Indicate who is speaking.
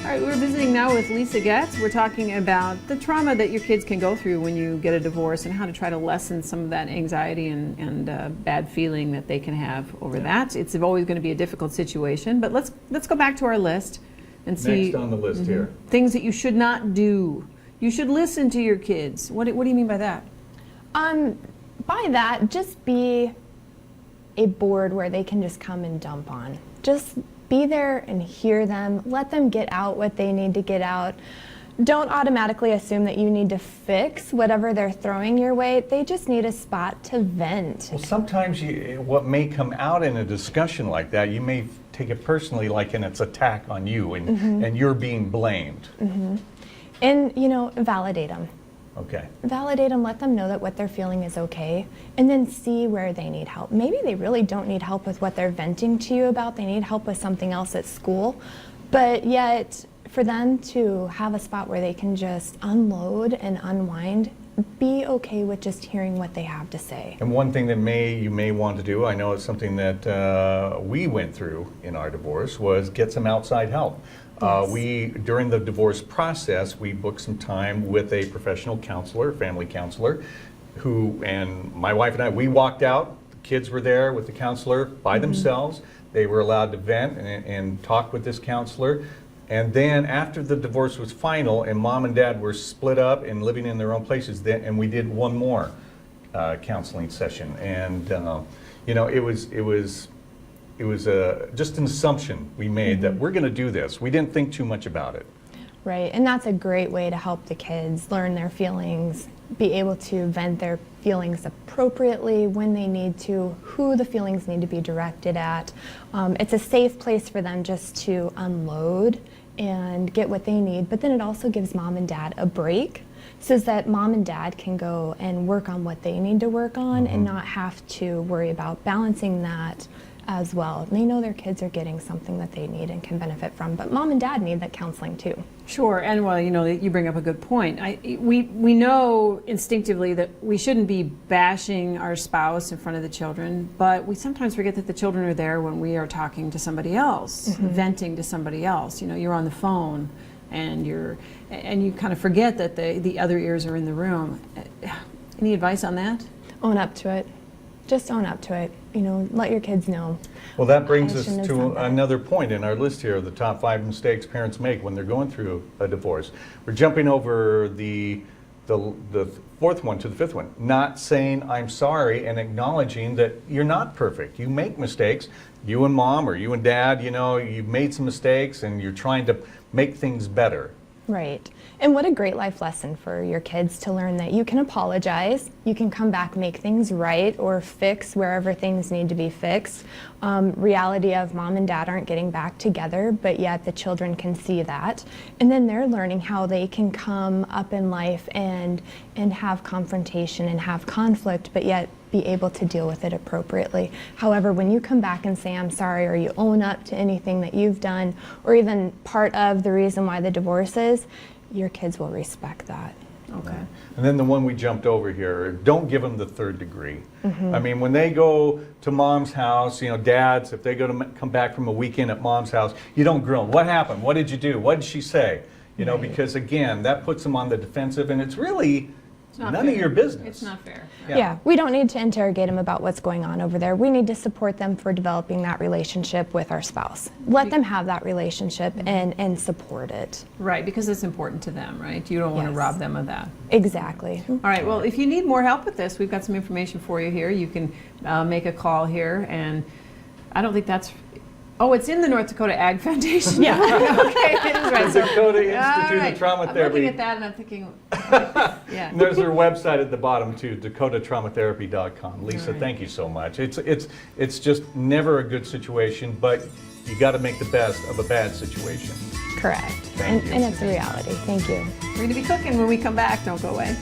Speaker 1: All right, we're visiting now with Lisa Getz. We're talking about the trauma that your kids can go through when you get a divorce and how to try to lessen some of that anxiety and bad feeling that they can have over that. It's always going to be a difficult situation, but let's go back to our list and see.
Speaker 2: Next on the list here.
Speaker 1: Things that you should not do. You should listen to your kids. What do you mean by that?
Speaker 3: By that, just be a board where they can just come and dump on. Just be there and hear them. Let them get out what they need to get out. Don't automatically assume that you need to fix whatever they're throwing your way. They just need a spot to vent.
Speaker 2: Well, sometimes what may come out in a discussion like that, you may take it personally like an attack on you and you're being blamed.
Speaker 3: And, you know, validate them.
Speaker 2: Okay.
Speaker 3: Validate them, let them know that what they're feeling is okay, and then see where they need help. Maybe they really don't need help with what they're venting to you about. They need help with something else at school. But yet, for them to have a spot where they can just unload and unwind, be okay with just hearing what they have to say.
Speaker 2: And one thing that you may want to do, I know it's something that we went through in our divorce, was get some outside help.
Speaker 3: Yes.
Speaker 2: During the divorce process, we booked some time with a professional counselor, family counselor, and my wife and I, we walked out, the kids were there with the counselor by themselves. They were allowed to vent and talk with this counselor. And then after the divorce was final and mom and dad were split up and living in their own places, and we did one more counseling session. And you know, it was just an assumption we made that we're going to do this. We didn't think too much about it.
Speaker 3: Right, and that's a great way to help the kids learn their feelings, be able to vent their feelings appropriately when they need to, who the feelings need to be directed at. It's a safe place for them just to unload and get what they need, but then it also gives mom and dad a break so that mom and dad can go and work on what they need to work on and not have to worry about balancing that as well. They know their kids are getting something that they need and can benefit from, but mom and dad need that counseling too.
Speaker 1: Sure, and well, you know, you bring up a good point. We know instinctively that we shouldn't be bashing our spouse in front of the children, but we sometimes forget that the children are there when we are talking to somebody else, venting to somebody else. You know, you're on the phone and you kind of forget that the other ears are in the room. Any advice on that?
Speaker 3: Own up to it. Just own up to it. You know, let your kids know.
Speaker 2: Well, that brings us to another point in our list here, the top 5 mistakes parents make when they're going through a divorce. We're jumping over the fourth one to the fifth one, not saying I'm sorry and acknowledging that you're not perfect. You make mistakes. You and mom or you and dad, you know, you've made some mistakes and you're trying to make things better.
Speaker 3: Right. And what a great life lesson for your kids to learn that you can apologize, you can come back, make things right, or fix wherever things need to be fixed. Reality of mom and dad aren't getting back together, but yet the children can see that. And then they're learning how they can come up in life and have confrontation and have conflict, but yet be able to deal with it appropriately. However, when you come back and say, I'm sorry, or you own up to anything that you've done, or even part of the reason why the divorce is, your kids will respect that.
Speaker 1: Okay.
Speaker 2: And then the one we jumped over here, don't give them the third degree. I mean, when they go to mom's house, you know, dads, if they come back from a weekend at mom's house, you don't grill them. What happened? What did you do? What did she say? You know, because again, that puts them on the defensive, and it's really none of your business.
Speaker 1: It's not fair.
Speaker 3: Yeah, we don't need to interrogate them about what's going on over there. We need to support them for developing that relationship with our spouse. Let them have that relationship and support it.
Speaker 1: Right, because it's important to them, right? You don't want to rob them of that.
Speaker 3: Exactly.
Speaker 1: All right, well, if you need more help with this, we've got some information for you here. You can make a call here, and I don't think that's... Oh, it's in the North Dakota Ag Foundation.
Speaker 3: Yeah.
Speaker 1: Okay, it is right.
Speaker 2: The Dakota Institute of Trauma Therapy.
Speaker 1: I'm looking at that and I'm thinking, yeah.
Speaker 2: And there's their website at the bottom too, dakotatraumatherapy.com. Lisa, thank you so much. It's just never a good situation, but you got to make the best of a bad situation.
Speaker 3: Correct.
Speaker 2: Thank you.
Speaker 3: And it's a reality. Thank you.
Speaker 1: We're going to be cooking when we come back. Don't go away.